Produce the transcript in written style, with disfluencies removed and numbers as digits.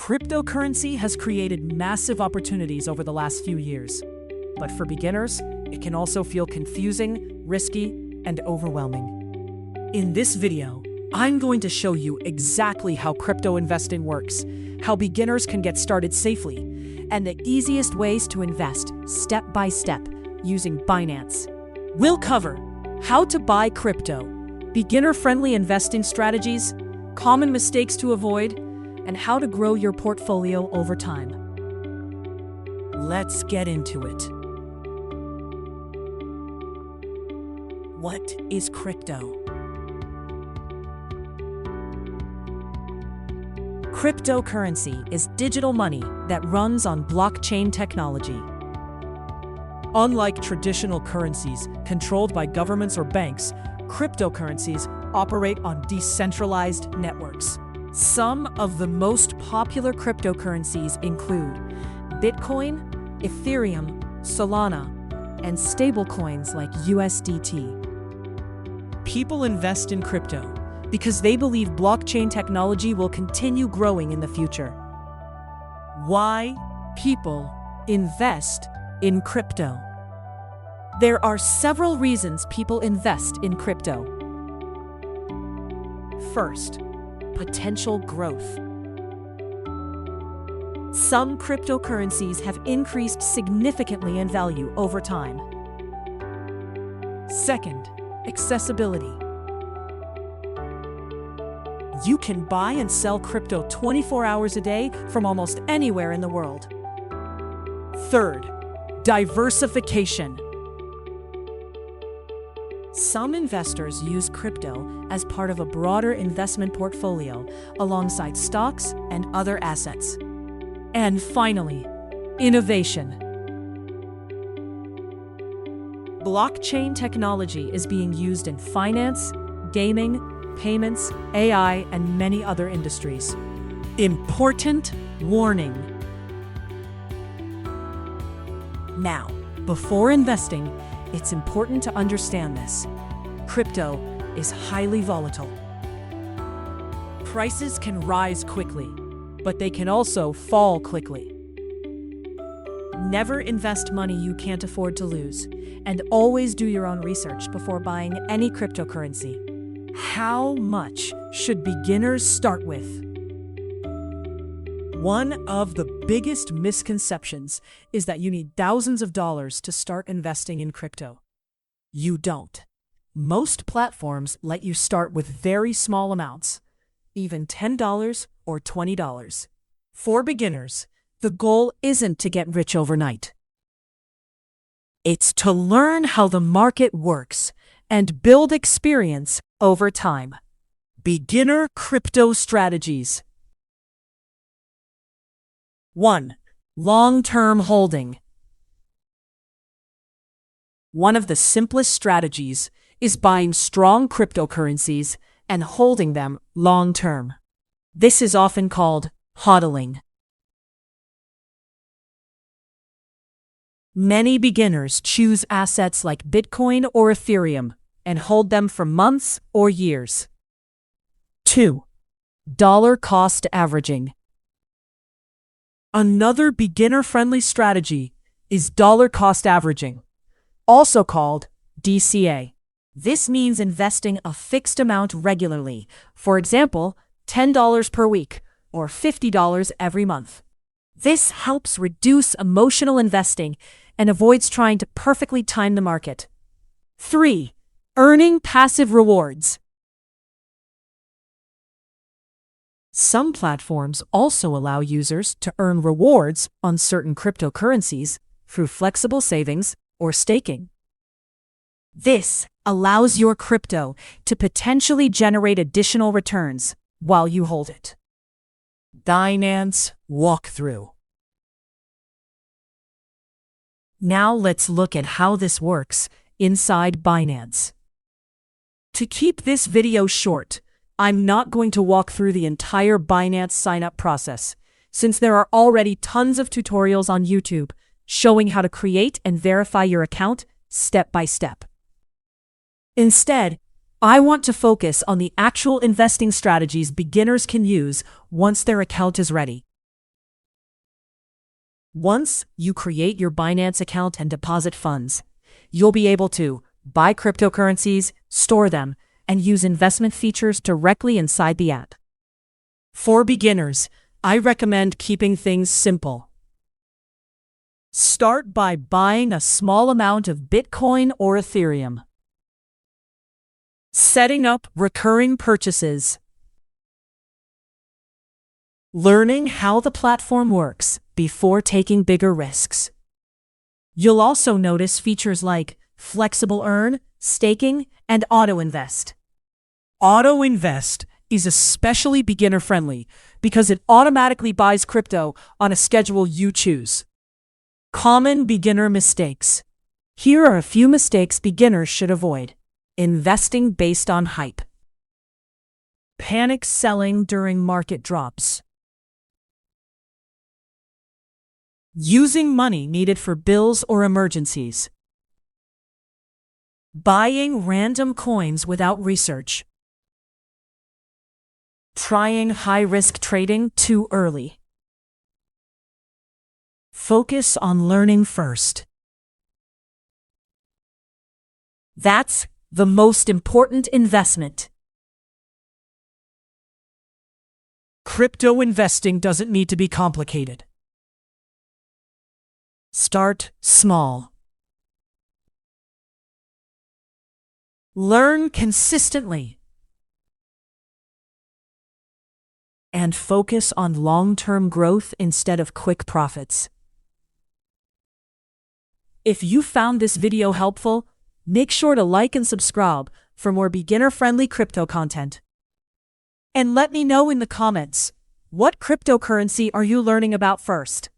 Cryptocurrency has created massive opportunities over the last few years. But for beginners, it can also feel confusing, risky, and overwhelming. In this video, I'm going to show you exactly how crypto investing works, how beginners can get started safely, and the easiest ways to invest step by step using Binance. We'll cover how to buy crypto, beginner-friendly investing strategies, common mistakes to avoid, and how to grow your portfolio over time. Let's get into it. What is crypto? Cryptocurrency is digital money that runs on blockchain technology. Unlike traditional currencies controlled by governments or banks, cryptocurrencies operate on decentralized networks. Some of the most popular cryptocurrencies include Bitcoin, Ethereum, Solana, and stablecoins like USDT. People invest in crypto because they believe blockchain technology will continue growing in the future. Why people invest in crypto? There are several reasons people invest in crypto. First, potential growth. Some cryptocurrencies have increased significantly in value over time. Second, accessibility. You can buy and sell crypto 24 hours a day from almost anywhere in the world. Third, diversification. Some investors use crypto as part of a broader investment portfolio alongside stocks and other assets. And finally, innovation. Blockchain technology is being used in finance, gaming, payments, AI, and many other industries. Important warning. Now, before investing, it's important to understand this. Crypto is highly volatile. Prices can rise quickly, but they can also fall quickly. Never invest money you can't afford to lose, and always do your own research before buying any cryptocurrency. How much should beginners start with? One of the biggest misconceptions is that you need thousands of dollars to start investing in crypto. You don't. Most platforms let you start with very small amounts, even $10 or $20. For beginners, the goal isn't to get rich overnight. It's to learn how the market works and build experience over time. Beginner crypto strategies. 1. Long-term holding. One of the simplest strategies is buying strong cryptocurrencies and holding them long-term. This is often called hodling. Many beginners choose assets like Bitcoin or Ethereum and hold them for months or years. 2. Dollar cost averaging. Another beginner-friendly strategy is dollar cost averaging, also called DCA. This means investing a fixed amount regularly, for example, $10 per week or $50 every month. This helps reduce emotional investing and avoids trying to perfectly time the market. 3. Earning passive rewards. Some platforms also allow users to earn rewards on certain cryptocurrencies through flexible savings or staking. This allows your crypto to potentially generate additional returns while you hold it. Binance walkthrough. Now let's look at how this works inside Binance. To keep this video short, I'm not going to walk through the entire Binance sign-up process, since there are already tons of tutorials on YouTube showing how to create and verify your account step by step. Instead, I want to focus on the actual investing strategies beginners can use once their account is ready. Once you create your Binance account and deposit funds, you'll be able to buy cryptocurrencies, store them, and use investment features directly inside the app. For beginners, I recommend keeping things simple. Start by buying a small amount of Bitcoin or Ethereum. Setting up recurring purchases. Learning how the platform works before taking bigger risks. You'll also notice features like flexible earn, staking, and auto-invest. Auto-invest is especially beginner-friendly because it automatically buys crypto on a schedule you choose. Common beginner mistakes. Here are a few mistakes beginners should avoid. Investing based on hype. Panic selling during market drops. Using money needed for bills or emergencies. Buying random coins without research. Trying high-risk trading too early. Focus on learning first. That's the most important investment. Crypto investing doesn't need to be complicated. Start small. Learn consistently. And focus on long-term growth instead of quick profits. If you found this video helpful, make sure to like and subscribe for more beginner-friendly crypto content. And let me know in the comments, what cryptocurrency are you learning about first?